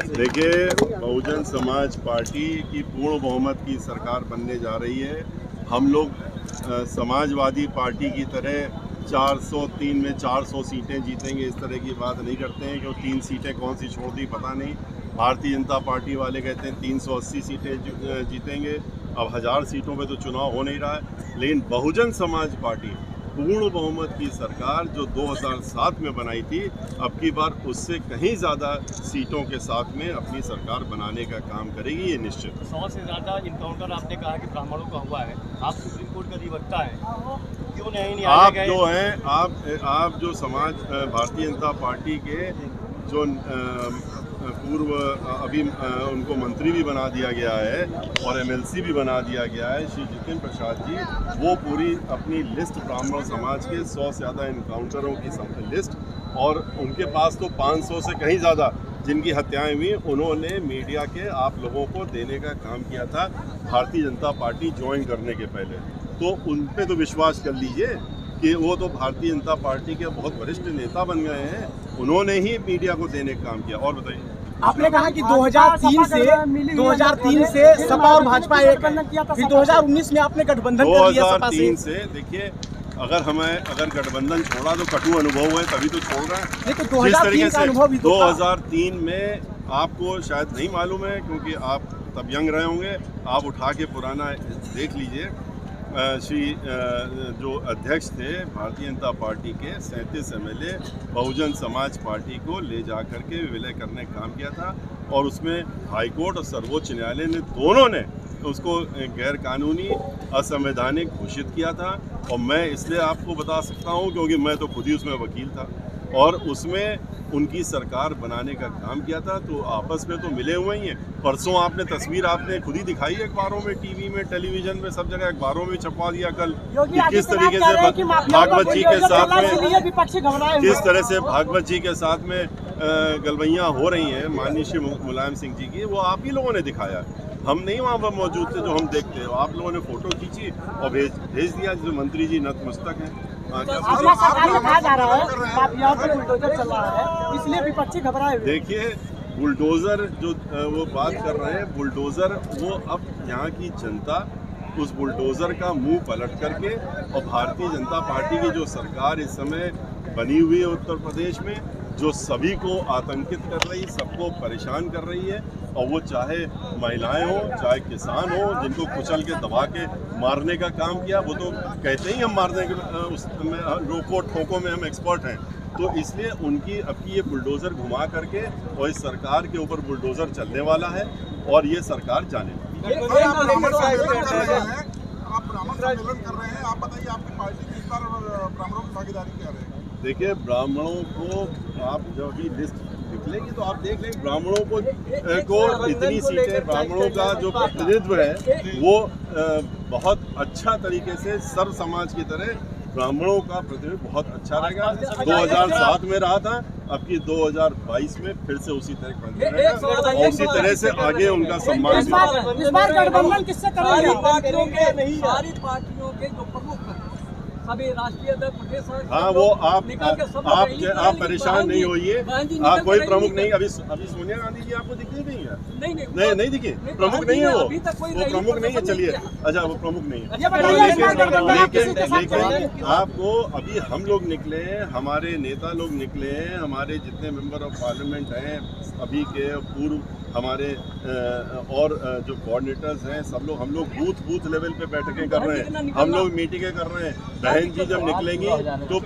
देखिए, बहुजन समाज पार्टी की पूर्ण बहुमत की सरकार बनने जा रही है। हम लोग समाजवादी पार्टी की तरह 403 में 400 सीटें जीतेंगे इस तरह की बात नहीं करते हैं, क्योंकि 3 सीटें कौन सी छोड़ दी पता नहीं। भारतीय जनता पार्टी वाले कहते हैं 380 सीटें जीतेंगे। अब 1000 सीटों पे तो चुनाव हो नहीं रहा है, लेकिन बहुजन समाज पार्टी पूर्ण बहुमत की सरकार जो 2007 में बनाई थी, अब की बार उससे कहीं ज़्यादा सीटों के साथ में अपनी सरकार बनाने का काम करेगी, ये निश्चित। 100 से ज़्यादा इनकाउंटर आपने कहा कि ब्राह्मणों का हुआ है। आप सुप्रीम कोर्ट का अधिवक्ता है, क्यों नहीं आप जो हैं आप जो समाज भारतीय जनता पार्टी के जो पूर्व अभी उनको मंत्री भी बना दिया गया है और एमएलसी भी बना दिया गया है, श्री जितेंद्र प्रसाद जी, वो पूरी अपनी लिस्ट ब्राह्मण समाज के 100 से ज़्यादा इनकाउंटरों की लिस्ट, और उनके पास तो 500 से कहीं ज़्यादा जिनकी हत्याएं हुई, उन्होंने मीडिया के आप लोगों को देने का काम किया था भारतीय जनता पार्टी ज्वाइन करने के पहले। तो उन पे तो विश्वास कर लीजिए कि वो तो भारतीय जनता पार्टी के बहुत वरिष्ठ नेता बन गए हैं, उन्होंने ही मीडिया को देने का काम किया। और बताइए, आपने कहा कि 2003 से सपा और भाजपा एक, फिर 2019 में आपने गठबंधन कर लिया सपा से। 2003 से देखिए, अगर गठबंधन छोड़ा तो कटु अनुभव है, तभी तो छोड़ रहा है। तो 2003 का अनुभव भी तो 2003 में आपको शायद नहीं मालूम है, क्योंकि आप तब यंग रहे होंगे। आप उठा के पुराना देख लीजिए। श्री जो अध्यक्ष थे भारतीय जनता पार्टी के 37 एमएलए बहुजन समाज पार्टी को ले जा कर के विलय करने का काम किया था, और उसमें हाईकोर्ट और सर्वोच्च न्यायालय ने दोनों ने उसको गैर कानूनी असंवैधानिक घोषित किया था। और मैं इसलिए आपको बता सकता हूं क्योंकि मैं तो खुद ही उसमें वकील था और उसमें उनकी सरकार बनाने का काम किया था। तो आपस में तो मिले हुए ही हैं। परसों आपने तस्वीर आपने खुद ही दिखाई है, अखबारों में, टीवी में, टेलीविजन में, सब जगह अखबारों में छपवा दिया कल कि किस तरीके से भागवत जी के साथ में भागवत जी के साथ में गलबैयाँ हो रही हैं माननीय श्री मुलायम सिंह जी की, वो आप ही लोगों ने दिखाया। हम नहीं वहाँ पर मौजूद थे जो हम देखते हैं। आप लोगों ने फोटो खींची और भेज दिया, जो मंत्री जी नतमस्तक हैं। इसलिए विपक्षी घबराए हुए। देखिए, बुलडोजर जो वो बात कर रहे हैं, बुलडोजर, वो अब यहाँ की जनता उस बुलडोजर का मुंह पलट करके, और भारतीय जनता पार्टी की जो सरकार इस समय बनी हुई है उत्तर प्रदेश में, जो सभी को आतंकित कर रही, सबको परेशान कर रही है, और वो चाहे महिलाएं हो, चाहे किसान हो, जिनको कुचल के दबा के मारने का काम किया। वो तो कहते ही हम मारने के उसमें रोको ठोको में हम एक्सपर्ट हैं। तो इसलिए उनकी अब की ये बुलडोज़र घुमा करके, और इस सरकार के ऊपर बुलडोज़र चलने वाला है, और ये सरकार जाने वाली है। आप ब्राह्मण सम्मेलन कर रहे हैं, आप बताइए आपकी पार्टी किस बार ब्राह्मणों की भागीदारी क्या है? देखिए, ब्राह्मणों को आप जब भी लिस्ट निकलेगी तो आप देख लेंगे, ब्राह्मणों को इतनी सीटें, ब्राह्मणों का जो प्रतिनिधित्व है वो बहुत अच्छा तरीके से सर्व समाज की तरह ब्राह्मणों का प्रतिनिधित्व बहुत अच्छा रहेगा। 2007 में रहा था, अब की 2022 में फिर से उसी तरह और उसी तरह से आगे उनका सम्मान। इस बार गठबंधन किससे करेंगे? सारी पार्टियों के जो प्रमुख सभी राष्ट्रीय अध्यक्ष, प्रदेश, हाँ, वो आप परेशान नहीं होइए। कोई प्रमुख नहीं, अभी सोनिया गांधी जी आपको दिखी नहीं है? नहीं दिखी, प्रमुख नहीं है वो प्रमुख नहीं है। चलिए, अच्छा, वो प्रमुख नहीं है, लेकिन आपको अभी हम लोग निकले हैं, हमारे नेता लोग निकले हैं, हमारे जितने मेंबर ऑफ पार्लियामेंट हैं अभी के, पूर्व हमारे और जो कोऑर्डिनेटर्स हैं, सब लोग, हम लोग बूथ लेवल पे बैठकें कर रहे हैं, हम लोग मीटिंगें कर रहे हैं। बहन जी जब निकलेंगी तो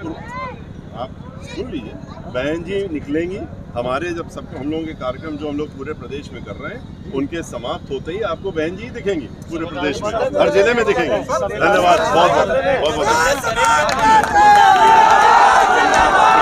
आप सुन लीजिए, बहन जी निकलेंगी, हमारे जब सब हम लोगों के कार्यक्रम जो हम लोग पूरे प्रदेश में कर रहे हैं, उनके समाप्त होते ही आपको बहन जी दिखेंगी पूरे प्रदेश में, हर जिले में दिखेंगी। धन्यवाद, बहुत बहुत।